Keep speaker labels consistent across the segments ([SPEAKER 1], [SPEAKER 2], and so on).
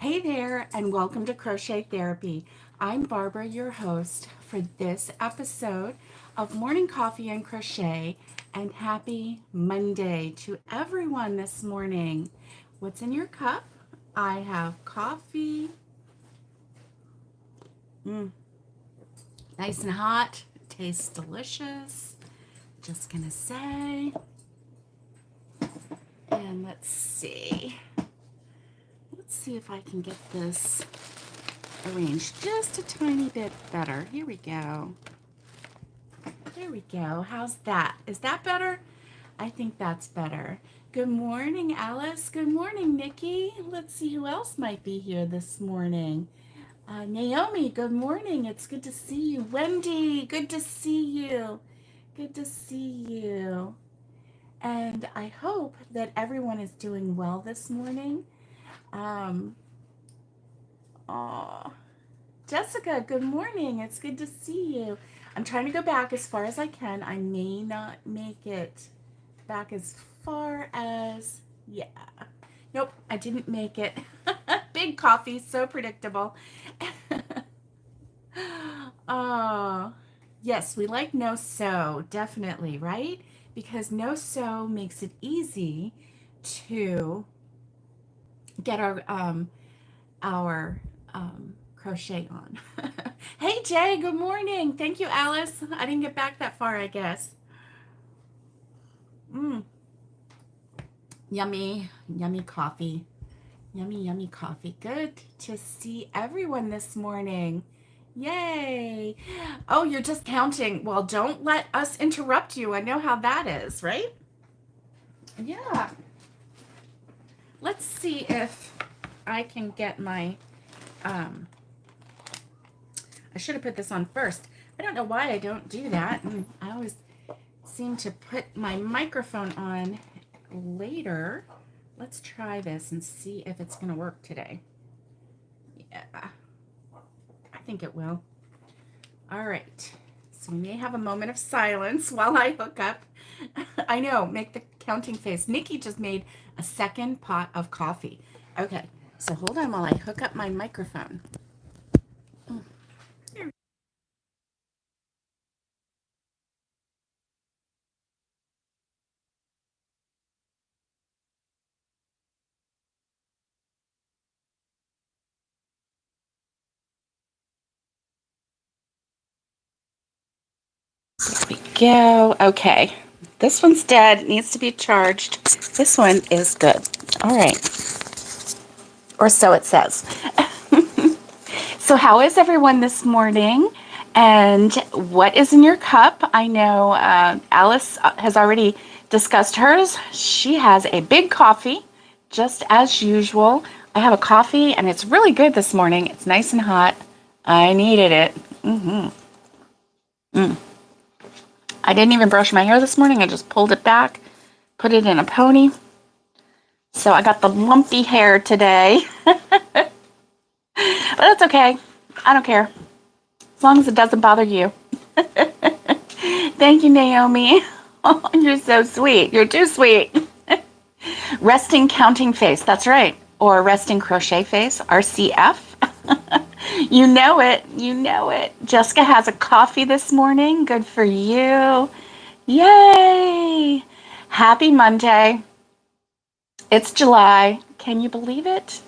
[SPEAKER 1] Hey there, and welcome to Crochet Therapy. I'm Barbara, your host for this episode of Morning Coffee and Crochet, and happy Monday to everyone this morning. What's in your cup? I have coffee, mm, nice and hot, tastes delicious. Just gonna say, and let's see if I can get this arranged just a tiny bit better. Here we go. There we go. How's that? Is that better? I think that's better. Good morning, Alice. Good morning, Nikki. Let's see who else might be here this morning. Naomi, good morning. It's good to see you. Wendy, good to see you. Good to see you. And I hope that everyone is doing well this morning. Um, aw. Jessica, good morning. It's good to see you. I'm trying to go back as far as I can. I may not make it back as far as, yeah. Nope, I didn't make it. Big coffee, so predictable. Oh, yes, we like no sew, definitely, right? Because no sew makes it easy to get our crochet on. Hey Jay, good morning. Thank you, Alice. I didn't get back that far, I guess. Mm, yummy, yummy coffee. Yummy, yummy coffee. Good to see everyone this morning. Yay. Oh, you're just counting. Well, don't let us interrupt you. I know how that is, right? Yeah. Let's see if I can get my um I should have put this on first. I don't know why I don't do that. I always seem to put my microphone on later. Let's try this and see if it's going to work today. Yeah, I think it will. All right. So we may have a moment of silence while I hook up. I know, make the counting face. Nikki just made a second pot of coffee. Okay, so hold on while I hook up my microphone. There we go. Okay, this one's dead. It needs to be charged. This one is good. All right, or so it says. So, how is everyone this morning? And what is in your cup? I know Alice has already discussed hers. She has a big coffee, just as usual. I have a coffee, and it's really good this morning. It's nice and hot. I needed it. Mm. I didn't even brush my hair this morning. I just pulled it back, put it in a pony. So I got the lumpy hair today. But that's okay. I don't care. As long as it doesn't bother you. Thank you, Naomi. Oh, you're so sweet. You're too sweet. Resting counting face. That's right. Or resting crochet face, RCF. You know it. You know it. Jessica has a coffee this morning. Good for you. Yay. Happy Monday. It's July. Can you believe it?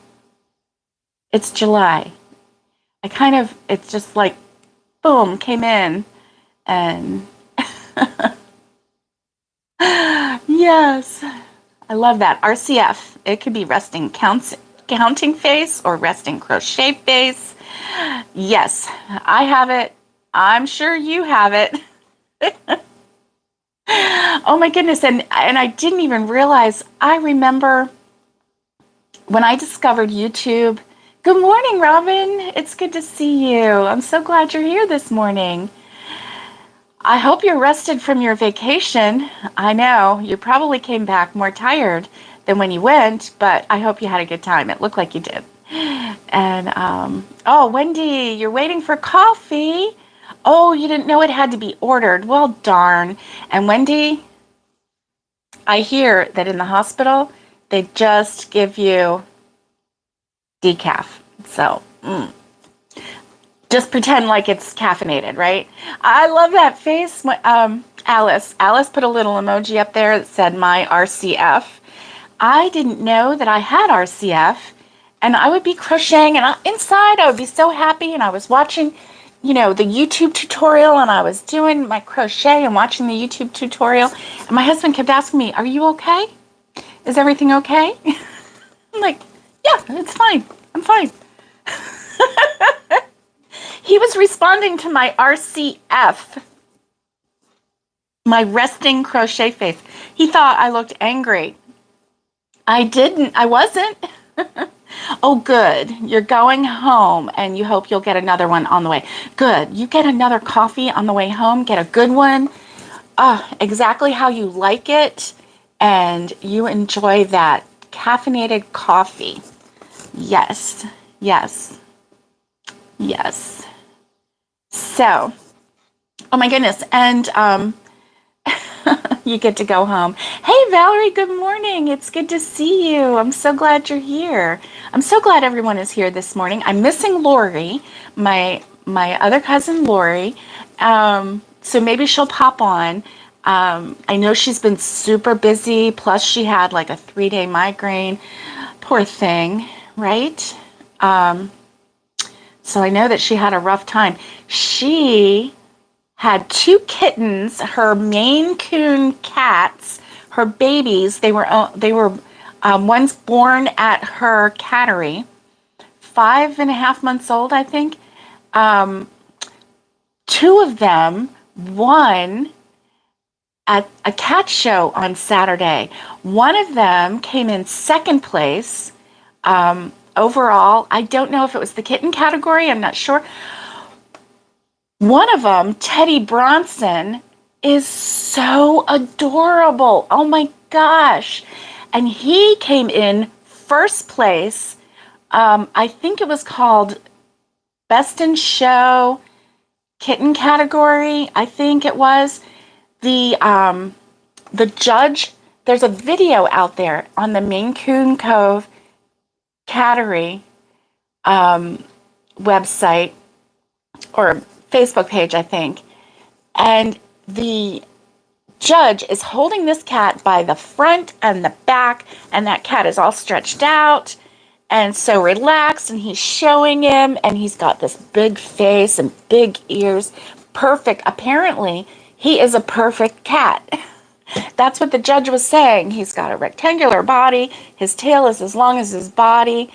[SPEAKER 1] It's July. It's just like, boom, came in. And yes, I love that. RCF. It could be counting face or resting crochet face. Yes, I have it. I'm sure you have it. Oh my goodness. And I didn't even realize. I remember when I discovered YouTube. Good morning, Robin. It's good to see you. I'm so glad you're here this morning. I hope you're rested from your vacation. I know you probably came back more tired than when you went, but I hope you had a good time. It looked like you did. And, oh, Wendy, you're waiting for coffee. Oh, you didn't know it had to be ordered. Well, darn. And Wendy, I hear that in the hospital, they just give you decaf. So, just pretend like it's caffeinated, right? I love that face. Alice put a little emoji up there that said my RCF. I didn't know that I had RCF, and I would be crocheting, and inside I would be so happy, and I was watching, the YouTube tutorial, and I was doing my crochet and watching the YouTube tutorial, and my husband kept asking me, "Are you okay? Is everything okay?" I'm like, "Yeah, it's fine. I'm fine." He was responding to my RCF, my resting crochet face. He thought I looked angry. I didn't. I wasn't. Oh, good. You're going home, and you hope you'll get another one on the way. Good. You get another coffee on the way home. Get a good one. Exactly how you like it, and you enjoy that caffeinated coffee. Yes. Yes. Yes. So, oh my goodness. And you get to go home. Hey, Valerie, good morning. It's good to see you. I'm so glad you're here. I'm so glad everyone is here this morning. I'm missing Lori, my other cousin Lori. So maybe she'll pop on. I know she's been super busy. Plus, she had like a 3-day migraine. Poor thing, right? So I know that she had a rough time. She had 2 kittens, her Maine Coon cats, her babies. They were one's born at her cattery, 5.5 months old, I think. 2 of them won at a cat show on Saturday. One of them came in 2nd place overall. I don't know if it was the kitten category. I'm not sure. One of them, Teddy Bronson, is so adorable. Oh my gosh. And he came in 1st place. I think it was called Best in Show Kitten category. I think it was. The judge, there's a video out there on the Maine Coon Cove cattery website or Facebook page, I think. And the judge is holding this cat by the front and the back, and that cat is all stretched out and so relaxed, and he's showing him, and he's got this big face and big ears. Perfect. Apparently, he is a perfect cat. That's what the judge was saying. He's got a rectangular body. His tail is as long as his body.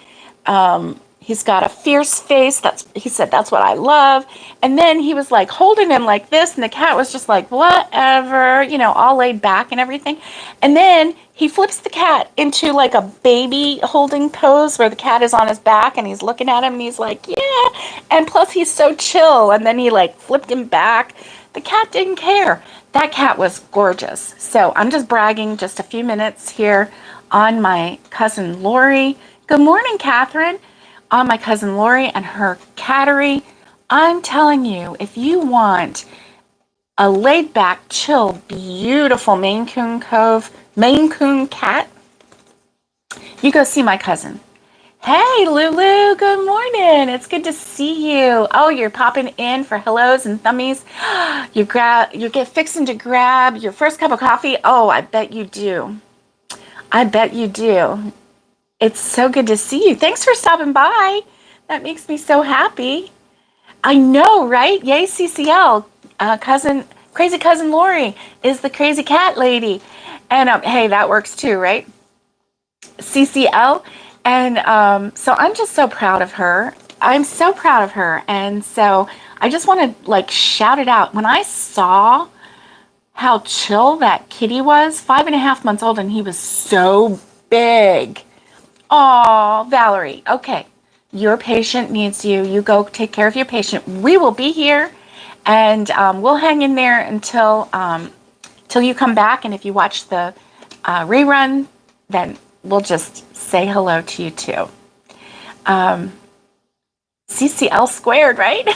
[SPEAKER 1] He's got a fierce face. He said, that's what I love. And then he was like holding him like this, and the cat was just like, whatever, all laid back and everything. And then he flips the cat into like a baby holding pose where the cat is on his back and he's looking at him and he's like, yeah. And plus he's so chill. And then he like flipped him back. The cat didn't care. That cat was gorgeous. So I'm just bragging just a few minutes here on my cousin Lori. Good morning, Catherine. On my cousin Lori and her cattery. I'm telling you, if you want a laid-back, chill, beautiful Maine Coon cat, you go see my cousin. Hey, Lulu, good morning. It's good to see you. Oh, you're popping in for hellos and thummies. You're fixing to grab your first cup of coffee. Oh, I bet you do. I bet you do. It's so good to see you. Thanks for stopping by. That makes me so happy. I know, right? Yay, CCL. Crazy cousin Lori is the crazy cat lady. And hey, that works too, right? CCL. And so I'm just so proud of her. I'm so proud of her. And so I just want to shout it out. When I saw how chill that kitty was, 5.5 months old, and he was so big. Oh, Valerie. Okay. Your patient needs you. You go take care of your patient. We will be here, and we'll hang in there until you come back. And if you watch the rerun, then we'll just say hello to you too. CCL squared, right?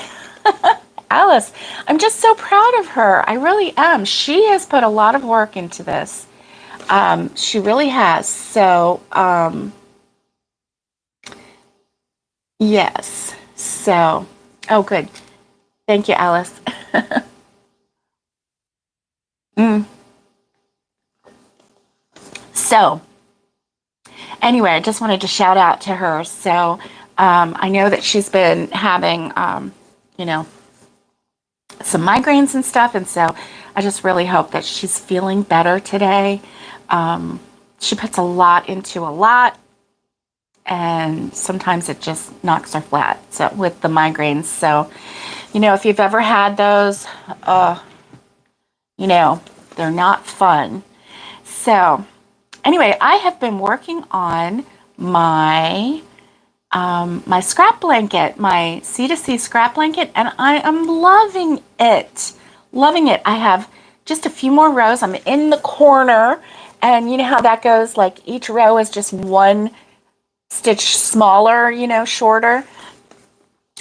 [SPEAKER 1] Alice, I'm just so proud of her. I really am. She has put a lot of work into this. She really has. So, Yes. So, oh, good. Thank you, Alice. Mm. So, anyway, I just wanted to shout out to her. So, I know that she's been having, you know, some migraines and stuff. And so I just really hope that she's feeling better today. Um, she puts a lot into a lot, and sometimes it just knocks her flat. So with the migraines. So, if you've ever had those, uh, you know, they're not fun. So anyway, I have been working on my scrap blanket, my C2C scrap blanket, and I am loving it. Loving it. I have just a few more rows. I'm in the corner, and you know how that goes? Like each row is just one stitch smaller, shorter.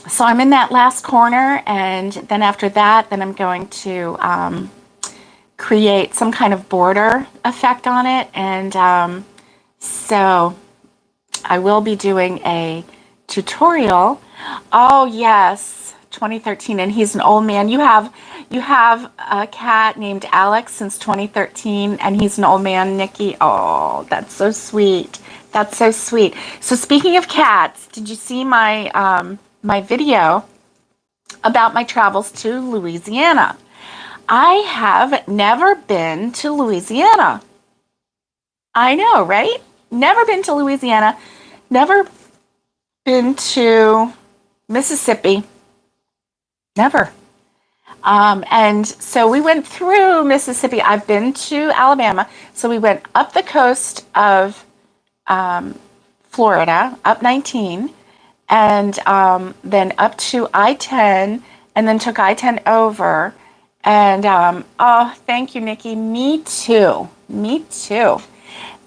[SPEAKER 1] So I'm in that last corner, and then after that, then I'm going to create some kind of border effect on it. And so I will be doing a tutorial. Oh yes, 2013, and he's an old man. You have a cat named Alex since 2013, and he's an old man, Nikki. Oh, that's so sweet. That's so sweet. So speaking of cats, did you see my video about my travels to Louisiana? I have never been to Louisiana. I know, right? Never been to Louisiana. Never been to Mississippi. Never. And so we went through Mississippi. I've been to Alabama. So we went up the coast of Florida, up 19, and then up to I-10, and then took I-10 over. And oh, thank you, Nikki. Me too. Me too.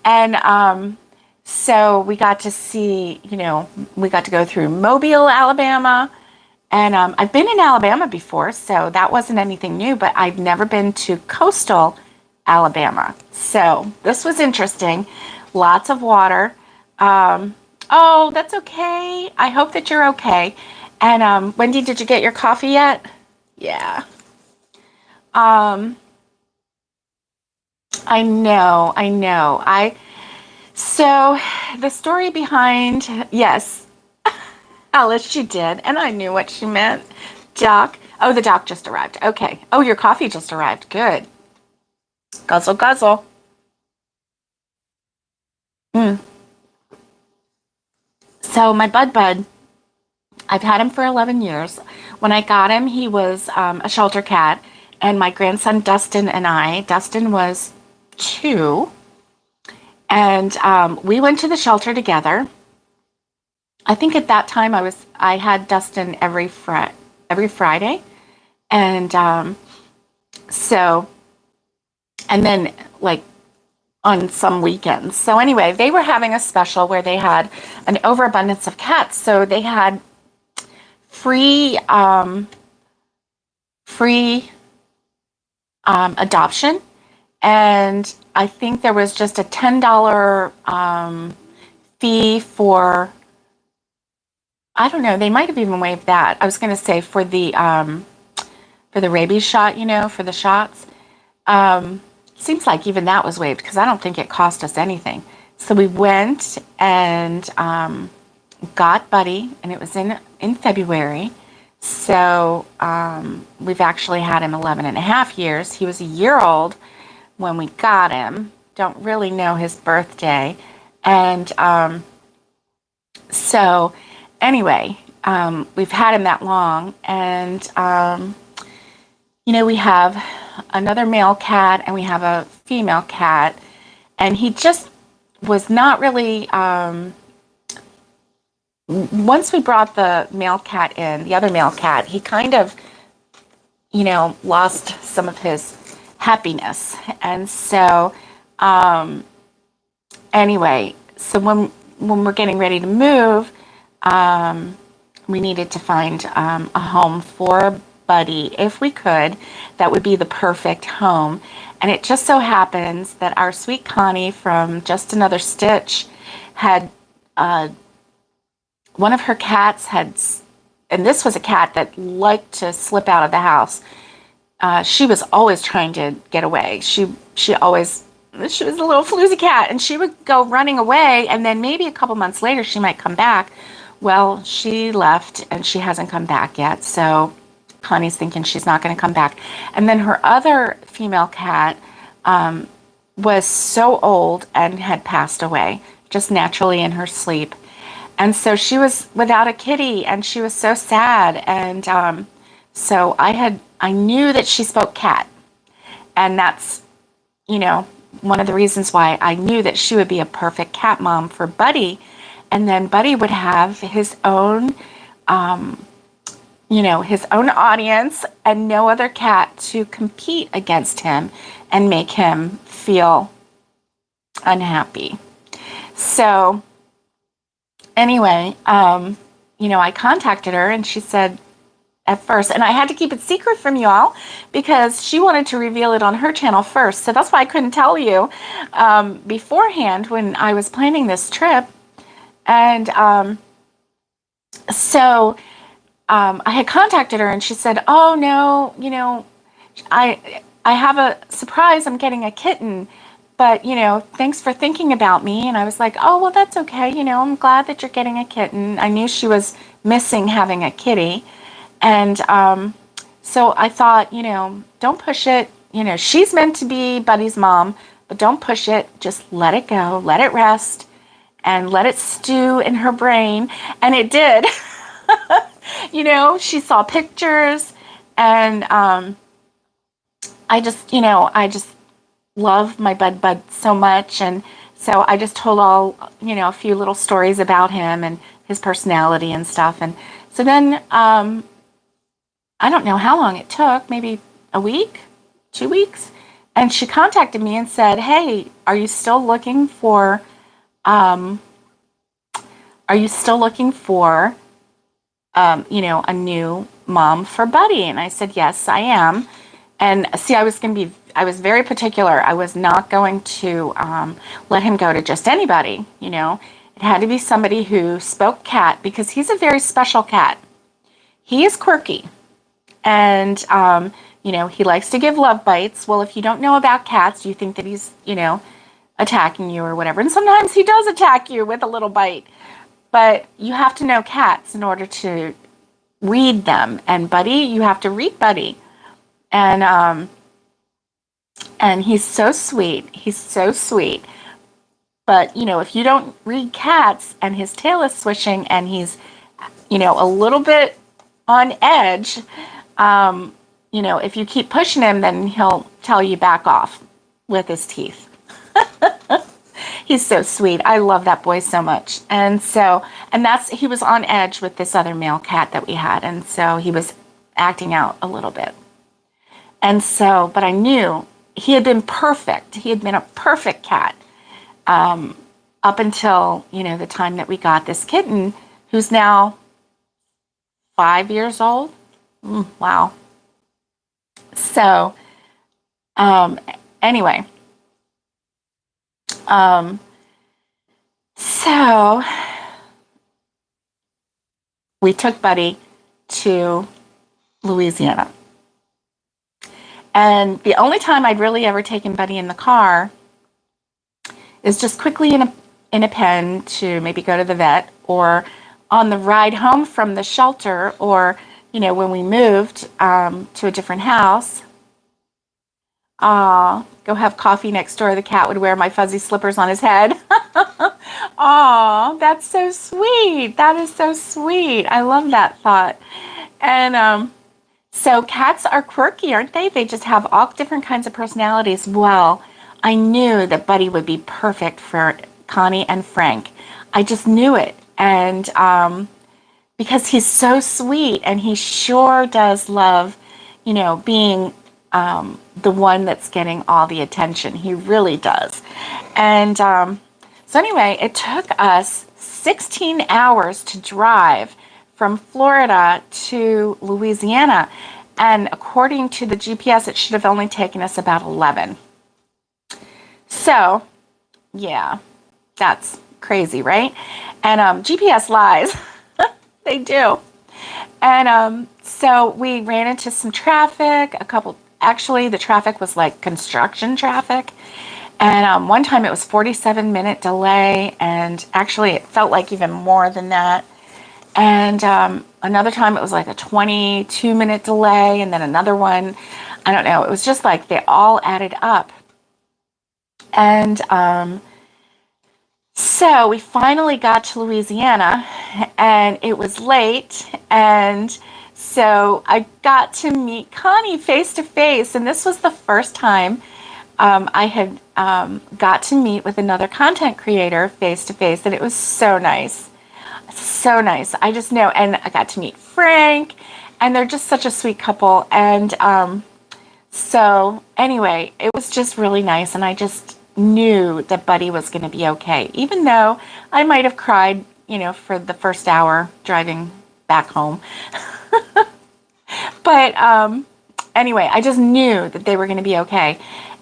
[SPEAKER 1] And so we got to see, we got to go through Mobile, Alabama. And I've been in Alabama before, so that wasn't anything new, but I've never been to coastal Alabama. So this was interesting. Lots of water. Oh, that's okay. I hope that you're okay. And Wendy, did you get your coffee yet? Yeah. Um, I know. So the story behind, yes, Alice, she did, and I knew what she meant. Doc. Oh, the doc just arrived. Okay. Oh, your coffee just arrived. Good. Guzzle, guzzle. Mm. So my bud, I've had him for 11 years. When I got him, he was a shelter cat, and my grandson Dustin and Dustin was 2, and we went to the shelter together. I think at that time I had Dustin every Friday, and so and then like on some weekends. So anyway, they were having a special where they had an overabundance of cats, so they had free free adoption, and I think there was just a $10 fee for, I don't know, they might have even waived that. I was going to say for the rabies shot, for the shots. Seems like even that was waived because I don't think it cost us anything. So we went and got Buddy, and it was in February. So we've actually had him 11 and a half years. He was a year old when we got him. Don't really know his birthday. And so anyway, we've had him that long, and we have another male cat and we have a female cat, and he just was not really, once we brought the male cat in, the other male cat, he kind of, lost some of his happiness. And so, anyway, so when we're getting ready to move, we needed to find a home for Buddy. If we could, that would be the perfect home. And it just so happens that our sweet Connie from Just Another Stitch had one of her cats had, and this was a cat that liked to slip out of the house. She was always trying to get away. She was a little floozy cat, and she would go running away, and then maybe a couple months later she might come back. Well, she left, and she hasn't come back yet, so Connie's thinking she's not going to come back. And then her other female cat was so old and had passed away just naturally in her sleep. And so she was without a kitty, and she was so sad. And so I knew that she spoke cat, and that's, you know, one of the reasons why I knew that she would be a perfect cat mom for Buddy. And then Buddy would have his own, his own audience and no other cat to compete against him and make him feel unhappy. So anyway, I contacted her, and she said at first, and I had to keep it secret from you all because she wanted to reveal it on her channel first. So that's why I couldn't tell you beforehand when I was planning this trip. And so I had contacted her, and she said, "Oh no, I have a surprise. I'm getting a kitten, but thanks for thinking about me." And I was like, "Oh well, that's okay. I'm glad that you're getting a kitten." I knew she was missing having a kitty, and so I thought, don't push it. She's meant to be Buddy's mom, but don't push it. Just let it go, let it rest, and let it stew in her brain. And it did. She saw pictures, and I just love my Bud so much. And so I just told a few little stories about him and his personality and stuff. And so then, I don't know how long it took, maybe a week, 2 weeks. And she contacted me and said, "Hey, are you still looking for, a new mom for Buddy?" And I said, "Yes, I am." And see, I was very particular. I was not going to let him go to just anybody. It had to be somebody who spoke cat, because he's a very special cat. He is quirky, and he likes to give love bites. Well, if you don't know about cats, you think that he's attacking you or whatever, and sometimes he does attack you with a little bite. But you have to know cats in order to read them. And Buddy, you have to read Buddy. And he's so sweet. He's so sweet. But, if you don't read cats and his tail is swishing and he's, a little bit on edge, if you keep pushing him, then he'll tell you back off with his teeth. He's so sweet. I love that boy so much. And he was on edge with this other male cat that we had. And so he was acting out a little bit. And so, but I knew he had been perfect. He had been a perfect cat up until, the time that we got this kitten, who's now 5 years old. Wow. So, anyway. So we took Buddy to Louisiana. And the only time I'd really ever taken Buddy in the car is just quickly in a pen to maybe go to the vet, or on the ride home from the shelter, or, when we moved to a different house. Go have coffee next door. The cat would wear my fuzzy slippers on his head. Aw, that's so sweet. That is so sweet. I love that thought. And so cats are quirky, aren't they? They just have all different kinds of personalities. Well, I knew that Buddy would be perfect for Connie and Frank. I just knew it. And because he's so sweet, and he sure does love, being the one that's getting all the attention. He really does. And so anyway, it took us 16 hours to drive from Florida to Louisiana. And according to the GPS, it should have only taken us about 11. So, yeah, that's crazy, right? And GPS lies. They do. And so we ran into some traffic, actually, the traffic was like construction traffic. And one time it was 47-minute delay, and actually it felt like even more than that. And another time it was like a 22-minute delay, and then another one, I don't know, it was just like they all added up. And so we finally got to Louisiana, and it was late, and so I got to meet Connie face to face, and this was the first time I had got to meet with another content creator face to face, and it was so nice. So nice. I just know, and I got to meet Frank, and they're just such a sweet couple. And so anyway, it was just really nice, and I just knew that Buddy was going to be okay, even though I might have cried, for the first hour driving back home. But anyway, I just knew that they were going to be okay.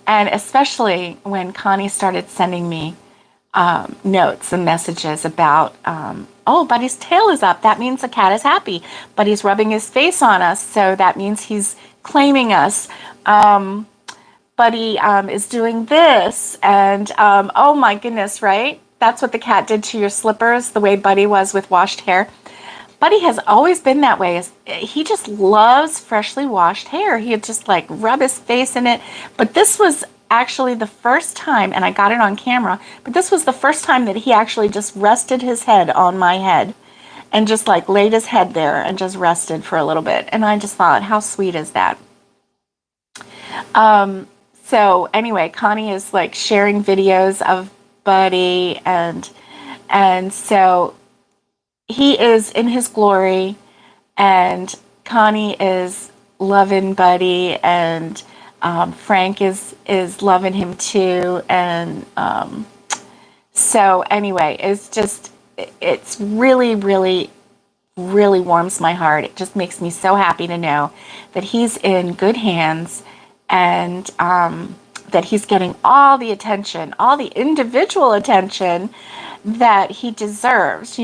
[SPEAKER 1] And especially when Connie started sending me notes and messages about, oh, Buddy's tail is up. That means the cat is happy. Buddy's rubbing his face on us, so that means he's claiming us. Buddy is doing this, and oh my goodness, right? That's what the cat did to your slippers, the way Buddy was with washed hair. Buddy has always been that way. He just loves freshly washed hair. He'd just like rub his face in it. But this was actually the first time, and I got it on camera, but this was the first time that he actually just rested his head on my head and just like laid his head there and just rested for a little bit. And I just thought, how sweet is that? So anyway, Connie is like sharing videos of Buddy, and so he is in his glory, and Connie is loving Buddy, and Frank is loving him too. And so anyway, it's really, really, really warms my heart. It just makes me so happy to know that he's in good hands, and that he's getting all the attention, all the individual attention that he deserves,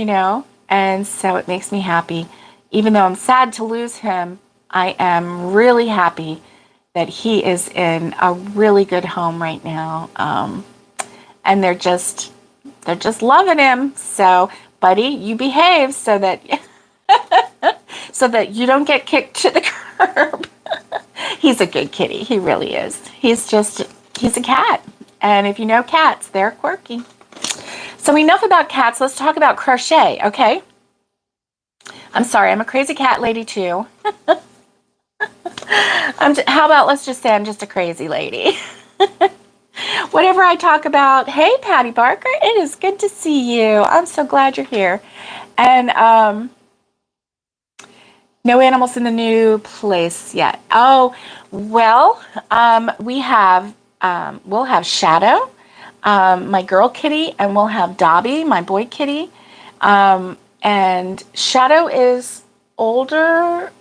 [SPEAKER 1] And so it makes me happy. Even though I'm sad to lose him, I am really happy that he is in a really good home right now. And they're just loving him. So, Buddy, you behave so that so that you don't get kicked to the curb. He's a good kitty. He really is. He's a cat. And if you know cats, they're quirky. So enough about cats. Let's talk about crochet, okay? I'm sorry, I'm a crazy cat lady too. How about let's just say I'm just a crazy lady. Whatever I talk about, hey, Patty Barker, it is good to see you. I'm so glad you're here. And no animals in the new place yet. Oh, well, we'll have Shadow, my girl kitty, and we'll have Dobby, my boy kitty. And Shadow is older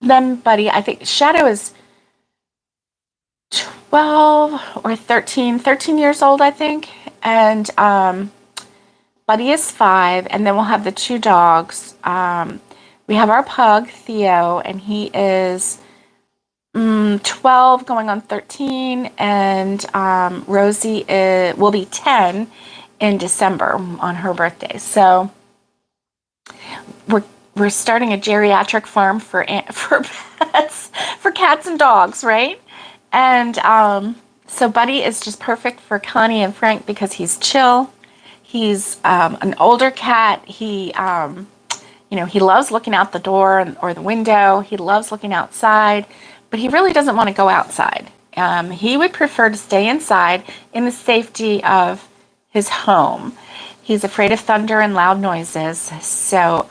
[SPEAKER 1] than Buddy. I think Shadow is 12 or 13 years old, I think. And Buddy is 5. And then we'll have the 2 dogs. We have our pug, Theo, and he is 12 going on 13. And Rosie will be 10 in December on her birthday. So we're starting a geriatric farm for pets, for cats and dogs, right? And so Buddy is just perfect for Connie and Frank because he's chill. He's an older cat. He he loves looking out the door or the window. He loves looking outside, but he really doesn't want to go outside. He would prefer to stay inside in the safety of his home. He's afraid of thunder and loud noises, so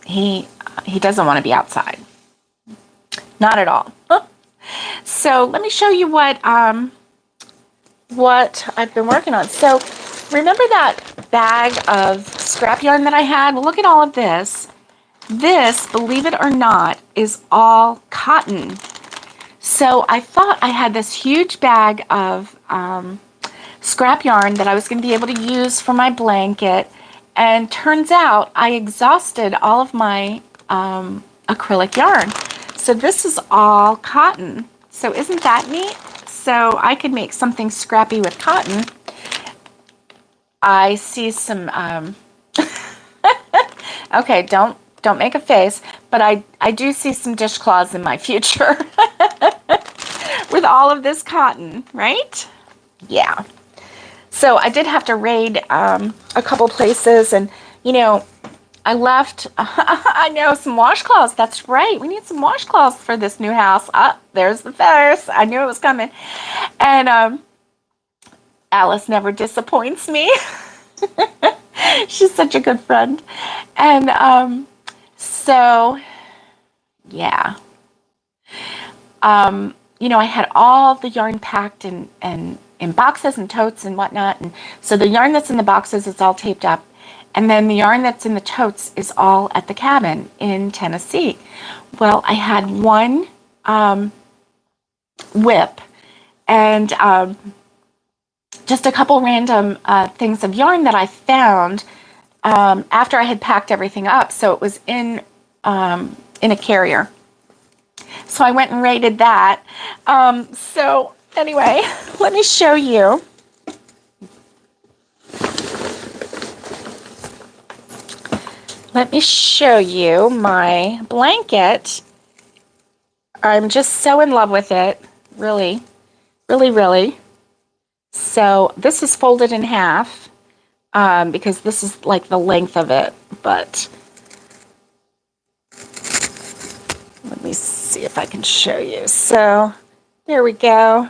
[SPEAKER 1] he doesn't want to be outside. Not at all. So let me show you what I've been working on. So remember that bag of scrap yarn that I had? Well, look at all of this. This, believe it or not, is all cotton. So I thought I had this huge bag of scrap yarn that I was going to be able to use for my blanket, And turns out I exhausted all of my acrylic yarn. So this is all cotton. So isn't that neat? So I could make something scrappy with cotton. I see some, okay, don't make a face, but I do see some dishcloths in my future with all of this cotton, right? Yeah. So I did have to raid a couple places, and you know, I left, I know, some washcloths. That's right. We need some washcloths for this new house. Ah, there's the feathers. I knew it was coming. And Alice never disappoints me. She's such a good friend. And so, yeah. You know, I had all the yarn packed in boxes and totes and whatnot. And so the yarn that's in the boxes is all taped up. And then the yarn that's in the totes is all at the cabin in Tennessee. Well, I had one whip and just a couple random things of yarn that I found after I had packed everything up. So it was in a carrier. So I went and raided that. So anyway, let me show you. Let me show you my blanket. I'm just so in love with it. Really, really, really. So this is folded in half because this is like the length of it. But let me see if I can show you. So there we go.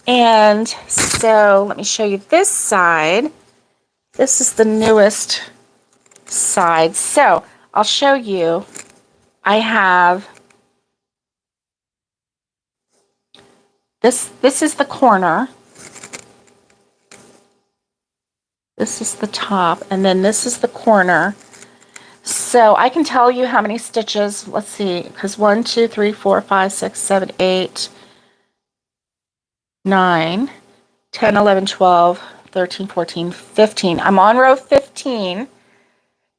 [SPEAKER 1] And so let me show you this side. This is the newest side. So I'll show you. I have this is the corner. This is the top, and then this is the corner. So I can tell you how many stitches. Let's see, because 1, 2, 3, 4, 5, 6, 7, 8, 9, 10, 11, 12, 13, 14, 15. I'm on row 15.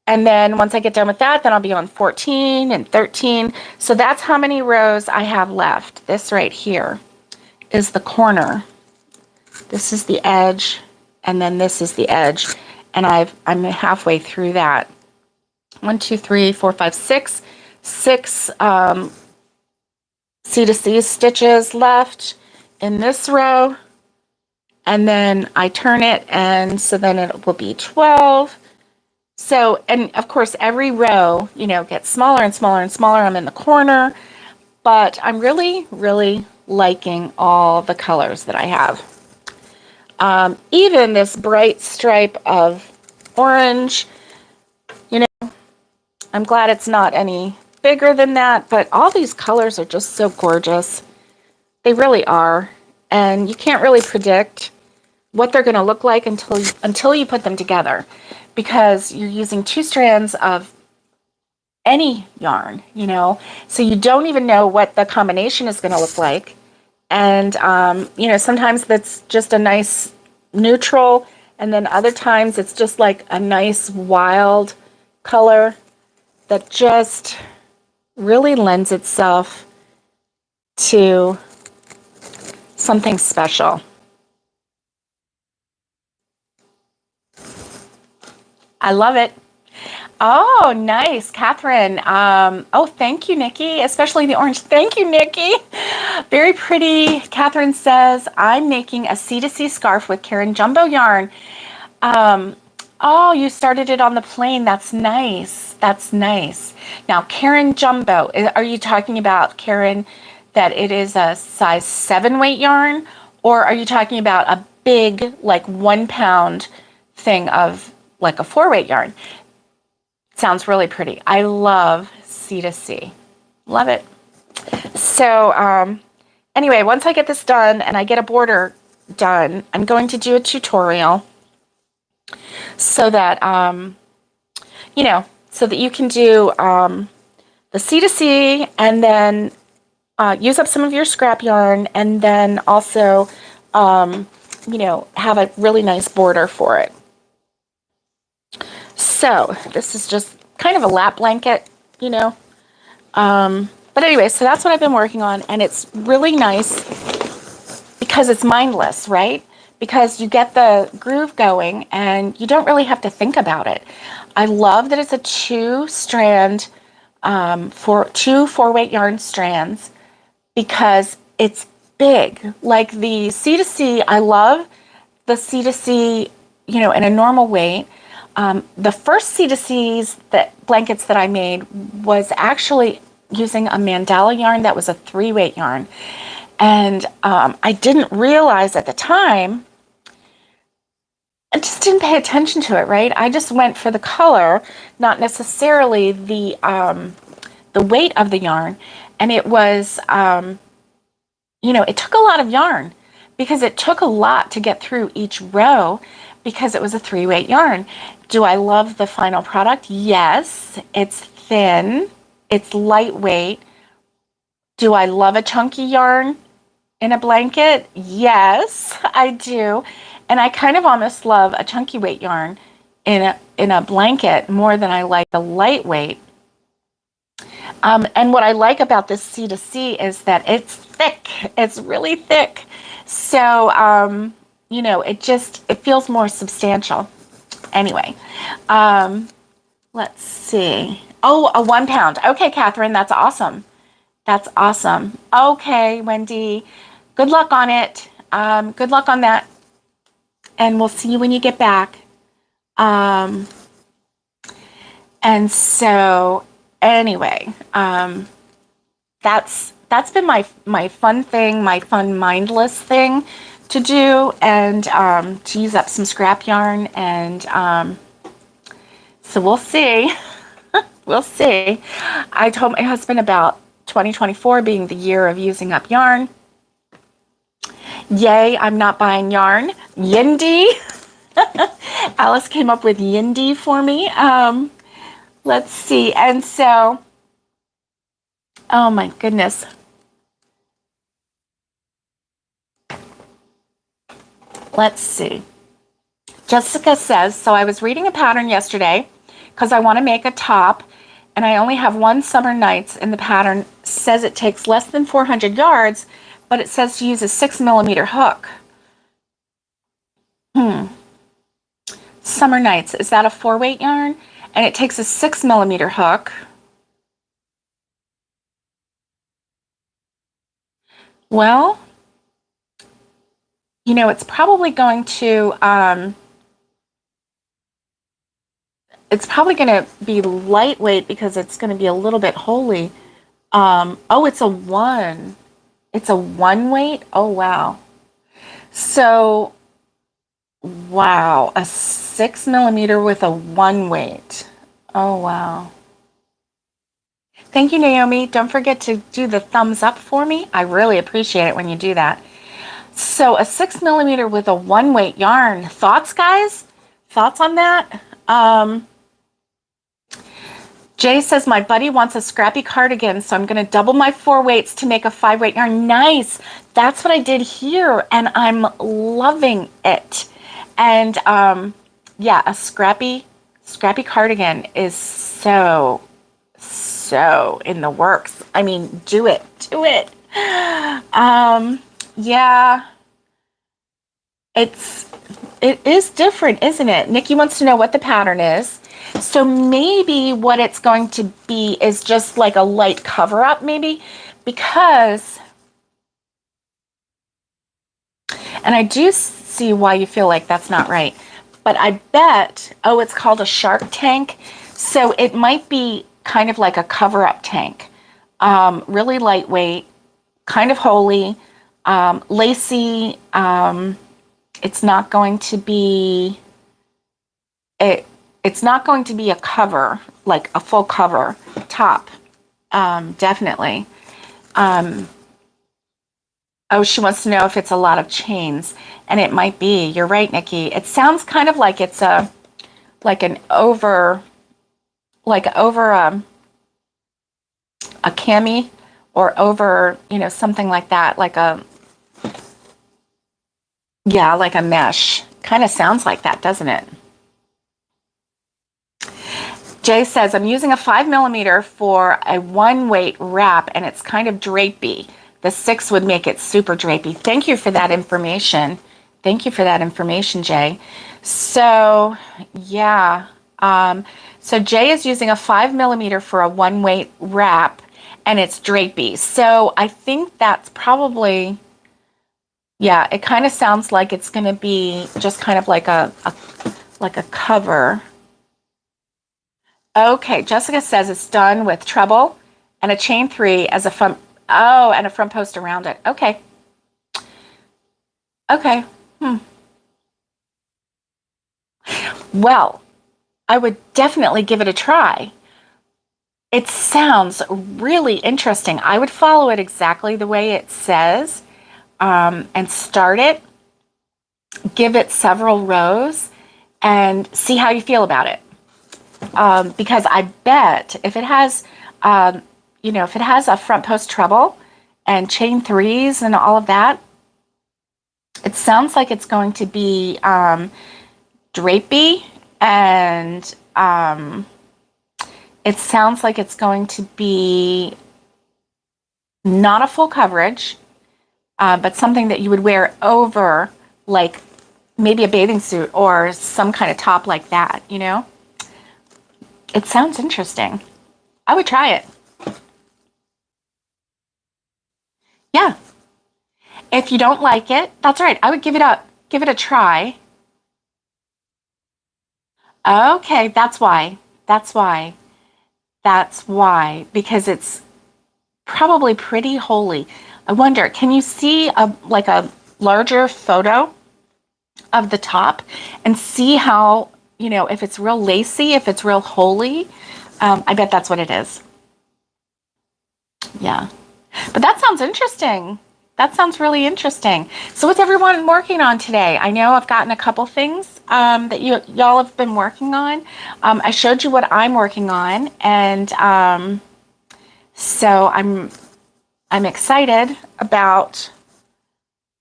[SPEAKER 1] And then once I get done with that, then I'll be on 14 and 13. So that's how many rows I have left. This right here is the corner. This is the edge, and then this is the edge. And I'm halfway through that. 1, 2, 3, 4, 5, 6. 6 C to C stitches left in this row. And then I turn it, and so then it will be 12. So, and of course, every row, you know, gets smaller and smaller and smaller. I'm in the corner, but I'm really, really liking all the colors that I have. Even this bright stripe of orange, you know, I'm glad it's not any bigger than that, but all these colors are just so gorgeous. They really are. And you can't really predict what they're going to look like until you put them together, because you're using 2 strands of any yarn, you know, so you don't even know what the combination is going to look like. And, you know, sometimes that's just a nice neutral, and then other times it's just like a nice wild color that just really lends itself to something special. I love it. Oh, nice, Catherine. Oh, thank you, Nikki, especially the orange. Thank you, Nikki. Very pretty. Catherine says, I'm making a C2C scarf with Karen Jumbo yarn. Oh, you started it on the plane. That's nice. That's nice. Now, Karen Jumbo, are you talking about, Karen, that it is a size 7 weight yarn? Or are you talking about a big, like 1 pound thing of like a 4 weight yarn? Sounds really pretty. I love C2C. Love it. So anyway, once I get this done and I get a border done, I'm going to do a tutorial so that, you know, so that you can do the C2C and then use up some of your scrap yarn, and then also, you know, have a really nice border for it. So this is just kind of a lap blanket, you know. But anyway, so that's what I've been working on, and it's really nice because it's mindless, right? Because you get the groove going and you don't really have to think about it. I love that it's a two strand, for two 4-weight yarn strands, because it's big. Like the C to C, I love the C to C, you know, in a normal weight. The first C to C's that blankets that I made was actually using a mandala yarn that was a 3-weight yarn. And I didn't realize at the time, I just didn't pay attention to it, right? I just went for the color, not necessarily the weight of the yarn. And it was, you know, it took a lot of yarn because it took a lot to get through each row because it was a 3-weight yarn. Do I love the final product? Yes. It's thin. It's lightweight. Do I love a chunky yarn in a blanket? Yes, I do. And I kind of almost love a chunky weight yarn in a blanket more than I like the lightweight. And what I like about this C to C is that it's thick. It's really thick. So, you know, it feels more substantial. Anyway, let's see. Oh, a 1 pound. Okay, Catherine, that's awesome. That's awesome. Okay, Wendy, good luck on it. Good luck on that. And we'll see you when you get back. And so anyway, that's been my fun thing, my fun mindless thing to do, and to use up some scrap yarn. And so we'll see. We'll see. I told my husband about 2024 being the year of using up yarn. Yay, I'm not buying yarn. Yindy. Alice came up with Yindy for me. Let's see. And so, oh my goodness. Let's see. Jessica says, so I was reading a pattern yesterday because I want to make a top, and I only have 1 summer nights, and the pattern says it takes less than 400 yards, but it says to use a 6mm hook. Summer nights, is that a 4-weight yarn? And it takes a 6mm hook. Well, you know, it's probably going to be lightweight because it's going to be a little bit holey. Oh, it's a 1. It's a 1 weight? Oh, wow. So, wow, a 6mm with a 1 weight. Oh, wow. Thank you, Naomi. Don't forget to do the thumbs up for me. I really appreciate it when you do that. So a 6mm with a 1 weight yarn. Thoughts, guys? Thoughts on that? Jay says, my buddy wants a scrappy cardigan, so I'm going to double my 4 weights to make a 5-weight yarn. Nice. That's what I did here, and I'm loving it. And yeah, a scrappy cardigan is so in the works. I mean, do it. Yeah, it is different, isn't it? Nikki wants to know what the pattern is. So maybe what it's going to be is just like a light cover up, maybe, because, and I do see why you feel like that's not right, but I bet, oh, it's called a shark tank. So it might be kind of like a cover up tank, really lightweight, kind of holey, lacy. It's not going to be it's not going to be a cover, like a full cover top. Definitely. Oh, she wants to know if it's a lot of chains, and it might be. You're right, Nikki. It sounds kind of like it's a over a cami, or over, you know, something like that, like a mesh. Kind of sounds like that, doesn't it? Jay says, I'm using a 5mm for a one weight wrap and it's kind of drapey. The 6 would make it super drapey. Thank you for that information. Thank you for that information, Jay. So, yeah. So Jay is using a 5mm for a one weight wrap and it's drapey. So I think that's probably, yeah, it kind of sounds like it's going to be just kind of like a cover. Okay, Jessica says it's done with treble and a chain 3 as a front, oh, and a front post around it. Okay. Okay. Well, I would definitely give it a try. It sounds really interesting. I would follow it exactly the way it says, and start it, give it several rows, and see how you feel about it. Because I bet if it has, if it has a front post treble and chain 3s and all of that, it sounds like it's going to be drapey, and it sounds like it's going to be not a full coverage, but something that you would wear over, like maybe a bathing suit or some kind of top like that, you know? It sounds interesting. I would try it. Yeah. If you don't like it, that's all right. I would give it a try. Okay, that's why. Because it's probably pretty holy. I wonder, can you see a larger photo of the top and see how, if it's real lacy, if it's real holy? I bet that's what it is. Yeah. But that sounds interesting. That sounds really interesting. So what's everyone working on today? I know I've gotten a couple things that y'all have been working on. I showed you what I'm working on, and so I'm excited about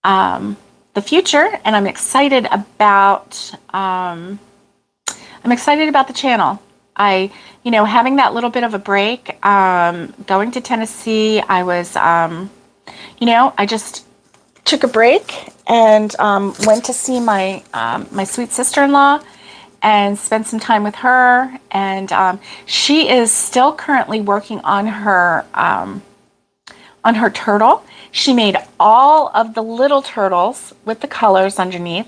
[SPEAKER 1] the future, and I'm excited about the channel. Having that little bit of a break, going to Tennessee, I was, I just took a break and went to see my sweet sister-in-law and spent some time with her. And she is still currently working on her turtle. She made all of the little turtles with the colors underneath,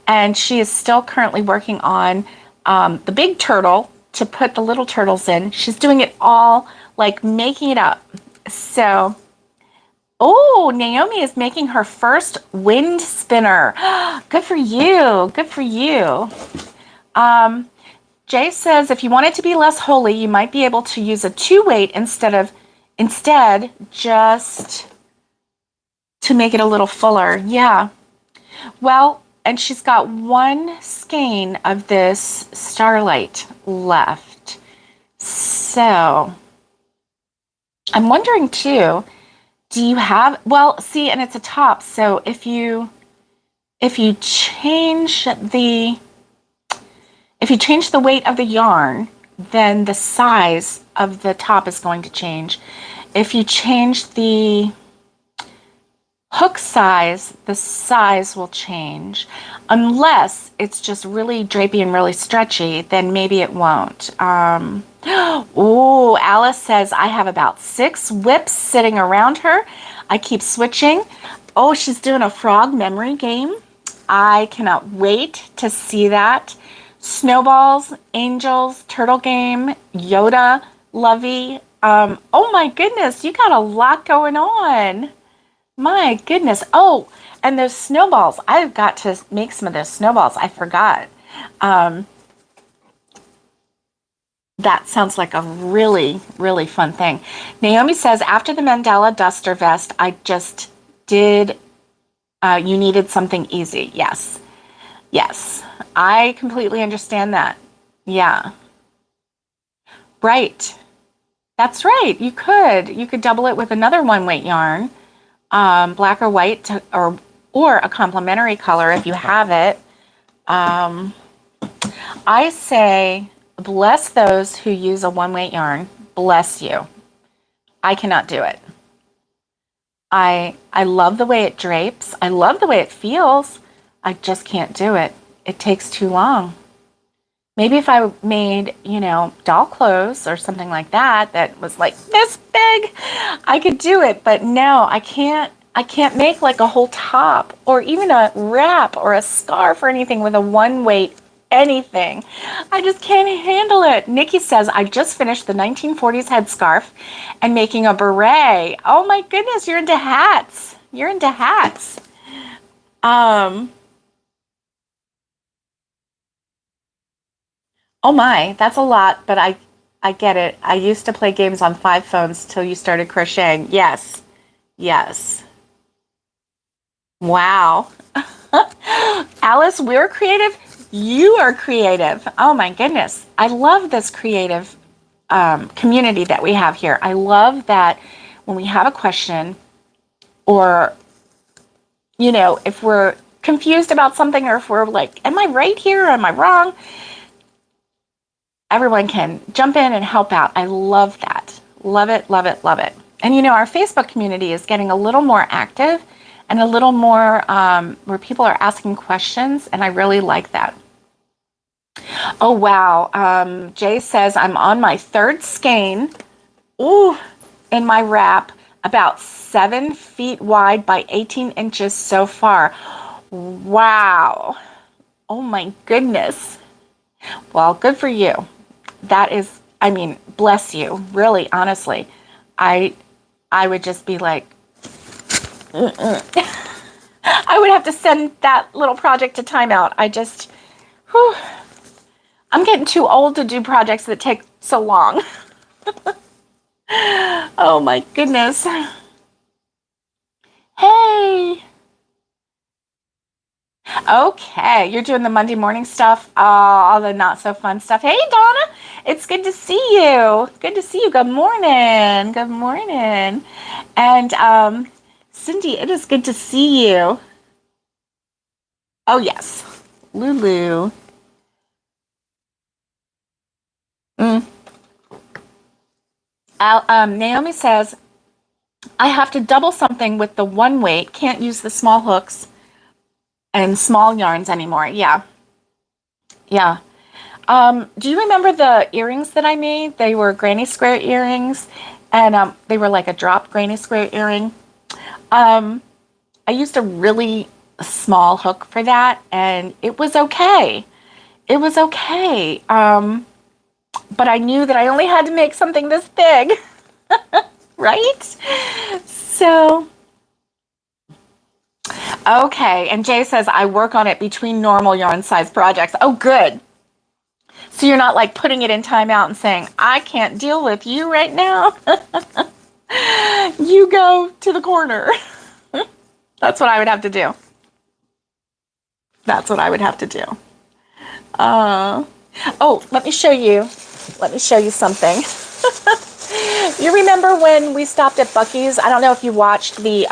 [SPEAKER 1] and she is still currently working on the big turtle to put the little turtles in. She's doing it all, like making it up. So, oh, Naomi is making her first wind spinner. Good for you. Good for you. Jay says if you want it to be less holy, you might be able to use a 2-weight instead just to make it a little fuller. Yeah. Well, and she's got one skein of this Starlight left. So I'm wondering too, do you have, well, see, and it's a top. So if you change the weight of the yarn, then the size of the top is going to change. If you change the hook size, the size will change. Unless it's just really drapey and really stretchy, then maybe it won't. Oh, Alice says, I have about 6 whips sitting around her. I keep switching. Oh, she's doing a frog memory game. I cannot wait to see that. Snowballs, angels, turtle game, Yoda, Lovey. Oh my goodness, you got a lot going on. My goodness. Oh, and those snowballs. I've got to make some of those snowballs. I forgot. That sounds like a really, really fun thing. Naomi says, after the Mandela duster vest, I just did, you needed something easy. Yes. Yes. I completely understand that. Yeah. Right. That's right. You could double it with another 1-weight yarn. Black or white, or a complementary color if you have it. I say bless those who use a one-weight yarn. Bless you. I cannot do it. I love the way it drapes. I love the way it feels. I just can't do it. It takes too long. Maybe if I made, doll clothes or something like that that was like this big, I could do it. But no, I can't make like a whole top or even a wrap or a scarf or anything with a one weight anything. I just can't handle it. Nikki says, I just finished the 1940s headscarf and making a beret. Oh my goodness, you're into hats. You're into hats. Oh my, that's a lot, but I get it. I used to play games on 5 phones till you started crocheting. Yes. Yes. Wow. Alice, we're creative. You are creative. Oh my goodness. I love this creative community that we have here. I love that when we have a question or, if we're confused about something or if we're like, am I right here or am I wrong? Everyone can jump in and help out. I love that. Love it, love it, love it. And our Facebook community is getting a little more active and a little more where people are asking questions, and I really like that. Oh, wow. Jay says, I'm on my third skein. Ooh, in my wrap, about 7 feet wide by 18 inches so far. Wow. Oh, my goodness. Well, good for you. That is, bless you. Really, honestly. I would just be like, I would have to send that little project to timeout. I'm getting too old to do projects that take so long. Oh my goodness. Hey. Okay, you're doing the Monday morning stuff, all the not so fun stuff. Hey, Donna, it's good to see you. Good to see you. Good morning. Good morning. And Cindy, it is good to see you. Oh, yes. Lulu. Naomi says, I have to double something with the one weight. Can't use the small hooks and small yarns anymore. Yeah. Yeah. Do you remember the earrings that I made? They were granny square earrings, and they were like a drop granny square earring. I used a really small hook for that, and it was okay. It was okay. But I knew that I only had to make something this big, right? So, okay. And Jay says, I work on it between normal yarn size projects. Oh, good. So you're not like putting it in timeout and saying, I can't deal with you right now. You go to the corner. That's what I would have to do. That's what I would have to do. Oh, let me show you. Let me show you something. You remember when we stopped at Buc-ee's? I don't know if you watched the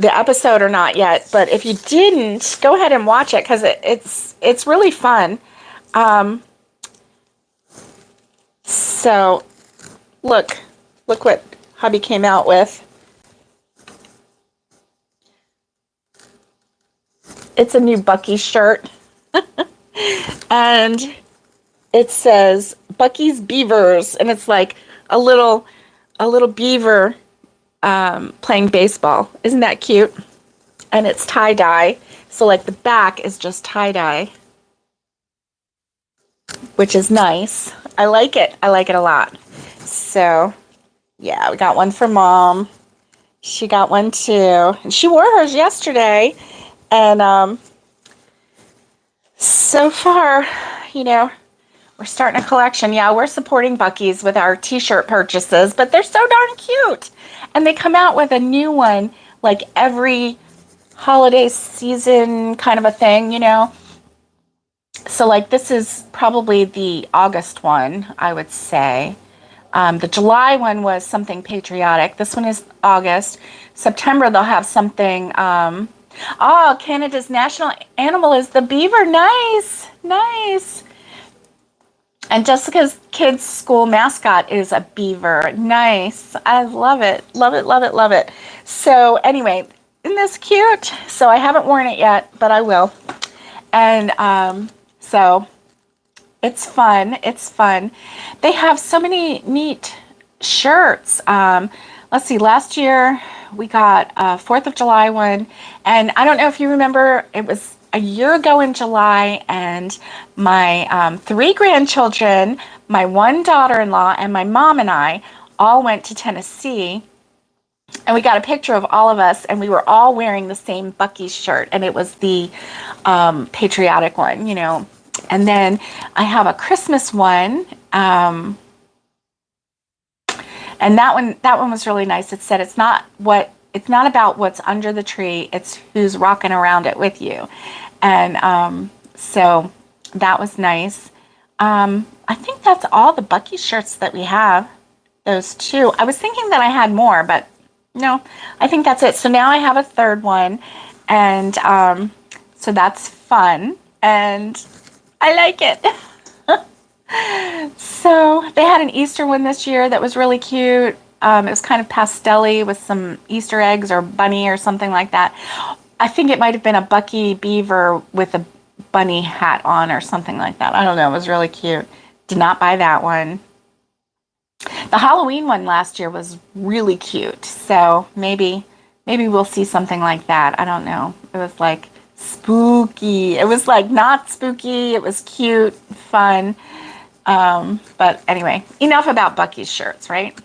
[SPEAKER 1] episode or not yet, but if you didn't, go ahead and watch it because it's really fun. So look what hubby came out with. It's a new Buc-ee's shirt. And it says Buc-ee's Beavers, and it's like a little beaver playing baseball. Isn't that cute? And it's tie-dye. So like the back is just tie-dye, which is nice. I like it. I like it a lot. So yeah, we got one for Mom. She got one too. And she wore hers yesterday. And so far, we're starting a collection. Yeah, we're supporting Buc-ee's with our t-shirt purchases, but they're so darn cute. And they come out with a new one like every holiday season kind of a thing, So like this is probably the August one, I would say. The July one was something patriotic. This one is August. September they'll have something. Canada's national animal is the beaver. Nice, nice. And Jessica's kids' school mascot is a beaver. Nice. I love it. Love it, love it, love it. So anyway, isn't this cute? So I haven't worn it yet, but I will. And so it's fun. It's fun. They have so many neat shirts. Let's see, last year we got a 4th of July one. And I don't know if you remember, it was a year ago in July, and my 3 grandchildren, my 1 daughter-in-law, and my mom and I all went to Tennessee. And we got a picture of all of us, and we were all wearing the same Buc-ee's shirt, and it was the patriotic one, you know. And then I have a Christmas one, and that one was really nice. It said it's not about what's under the tree, it's who's rocking around it with you. And so that was nice. I think that's all the Buc-ee shirts that we have. Those 2. I was thinking that I had more, but no, I think that's it. So now I have a 3rd one, and so that's fun, and I like it. So they had an Easter one this year that was really cute. It was kind of pastel-y with some Easter eggs or bunny or something like that. I think it might have been a Buc-ee beaver with a bunny hat on or something like that. I don't know. It was really cute. Did not buy that one. The Halloween one last year was really cute. So maybe we'll see something like that. I don't know. It was like spooky. It was like not spooky. It was cute, fun. But anyway, enough about Buc-ee's shirts, right?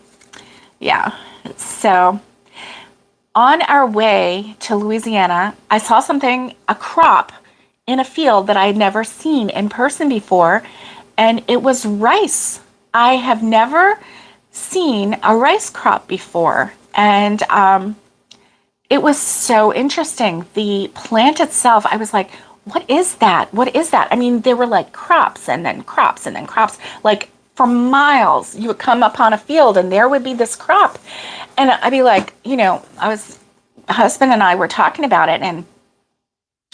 [SPEAKER 1] Yeah. So on our way to Louisiana, I saw a crop in a field that I had never seen in person before, and it was rice. I have never seen a rice crop before, and it was so interesting. The plant itself, I was like, what is that? What is that? I mean, there were like crops and then crops and then crops. Like for miles, you would come upon a field and there would be this crop. And I'd be like, you know, husband and I were talking about it, and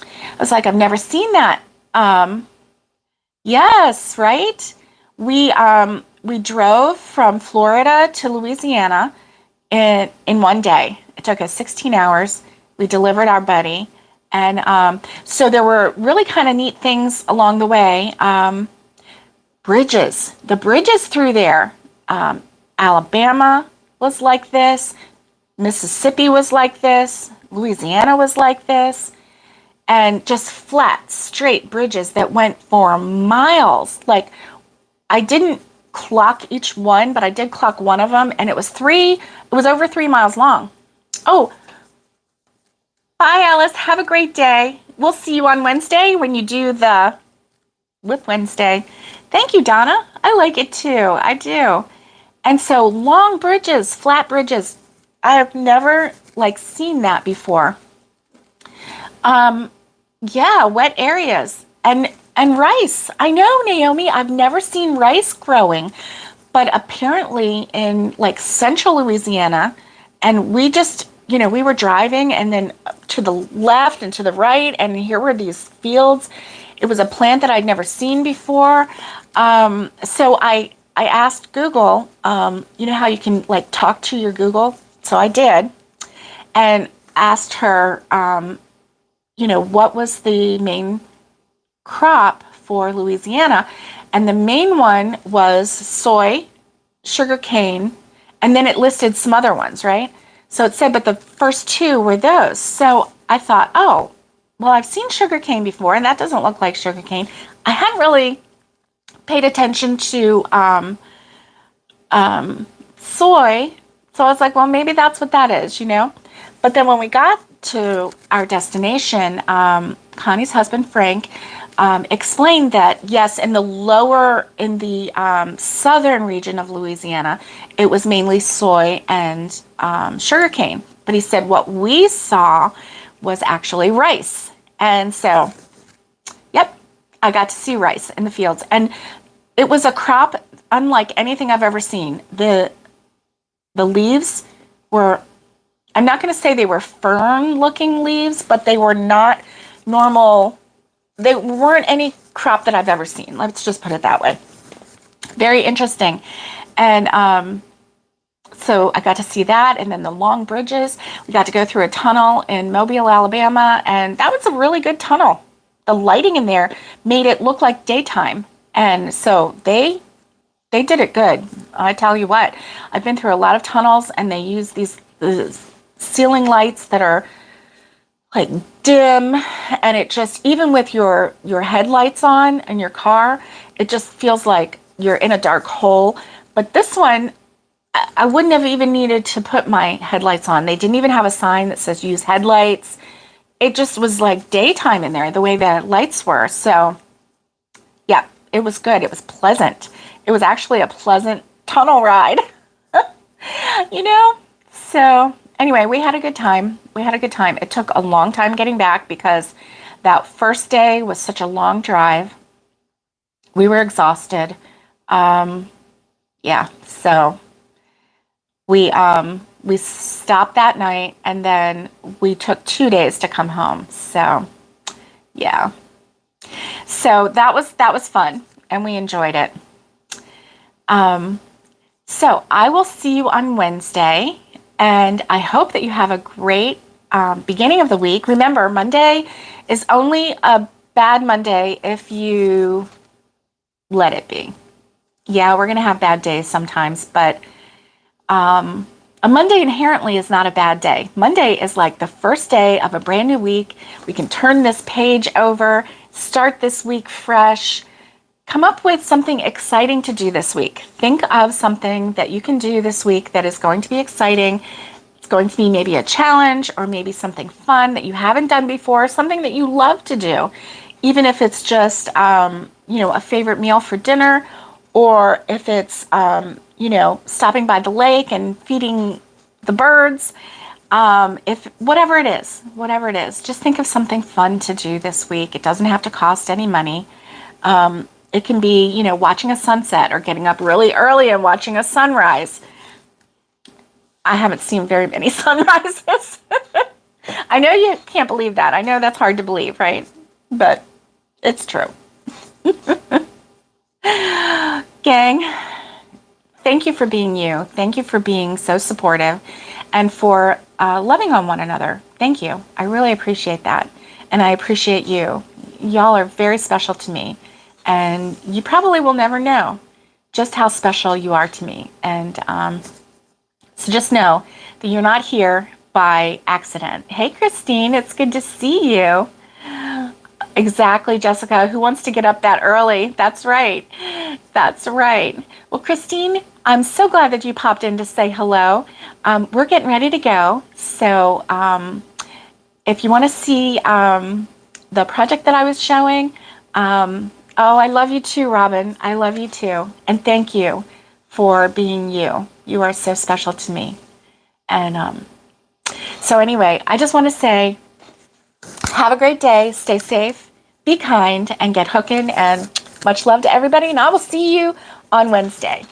[SPEAKER 1] I was like, I've never seen that. Yes, right? We drove from Florida to Louisiana in one day. It took us 16 hours. We delivered our buddy. And so there were really kind of neat things along the way. Bridges. The bridges through there. Alabama was like this. Mississippi was like this. Louisiana was like this. And just flat, straight bridges that went for miles. Like, I didn't clock each one, but I did clock one of them, and it was over 3 miles long. Oh, bye, Alice. Have a great day. We'll see you on Wednesday when you do the Whip Wednesday. Thank you, Donna. I like it too. I do. And so long bridges, flat bridges. I have never seen that before. Yeah, wet areas and rice. I know, Naomi, I've never seen rice growing, but apparently in central Louisiana, and we just, we were driving, and then to the left and to the right, and here were these fields. It was a plant that I'd never seen before. So I asked Google, you know how you can talk to your Google? So I did, and asked her, what was the main crop for Louisiana? And the main one was soy, sugarcane, and then it listed some other ones, right? So it said, but the first 2 were those. So I thought, oh, well, I've seen sugarcane before, and that doesn't look like sugarcane. I hadn't really paid attention to soy, so I was like, well, maybe that's what that is, But then when we got to our destination, Connie's husband, Frank, explained that, yes, in the southern region of Louisiana, it was mainly soy and sugarcane. But he said what we saw was actually rice. And so, yep, I got to see rice in the fields. And it was a crop unlike anything I've ever seen. The leaves were, I'm not going to say they were fern-looking leaves, but they were not normal. They weren't any crop that I've ever seen. Let's just put it that way. Very interesting. And so I got to see that, and then the long bridges. We got to go through a tunnel in Mobile, Alabama, and that was a really good tunnel. The lighting in there made it look like daytime, and so they did it good. I tell you what, I've been through a lot of tunnels, and they use these ceiling lights that are like dim, and it just, even with your headlights on in your car, it just feels like you're in a dark hole. But this one, I wouldn't have even needed to put my headlights on. They didn't even have a sign that says use headlights. It just was like daytime in there, the way the lights were. So yeah, it was good. It was pleasant. It was actually a pleasant tunnel ride, you know? So anyway, we had a good time. We had a good time. It took a long time getting back because that first day was such a long drive. We were exhausted. Yeah, so we stopped that night, and then we took 2 days to come home. So yeah, so that was fun, and we enjoyed it. So I will see you on Wednesday, and I hope that you have a great beginning of the week. Remember, Monday is only a bad Monday if you let it be. Yeah, we're going to have bad days sometimes, but a Monday inherently is not a bad day. Monday is like the first day of a brand new week. We can turn this page over, start this week fresh, come up with something exciting to do this week. Think of something that you can do this week that is going to be exciting. It's going to be maybe a challenge, or maybe something fun that you haven't done before, something that you love to do, even if it's just, a favorite meal for dinner, or if it's, stopping by the lake and feeding the birds. If whatever it is, just think of something fun to do this week. It doesn't have to cost any money. It can be, watching a sunset, or getting up really early and watching a sunrise. I haven't seen very many sunrises. I know you can't believe that. I know that's hard to believe, right? But it's true. Gang, thank you for being you. Thank you for being so supportive, and for loving on one another. Thank you. I really appreciate that. And I appreciate you. Y'all are very special to me. And you probably will never know just how special you are to me. And so just know that you're not here by accident. Hey, Christine, it's good to see you. Exactly, Jessica. Who wants to get up that early? That's right. That's right. Well, Christine, I'm so glad that you popped in to say hello. We're getting ready to go. So if you want to see the project that I was showing, oh, I love you too, Robin. I love you too. And thank you for being you. You are so special to me. And so anyway, I just want to say, have a great day. Stay safe, be kind, and get hooking. And much love to everybody. And I will see you on Wednesday.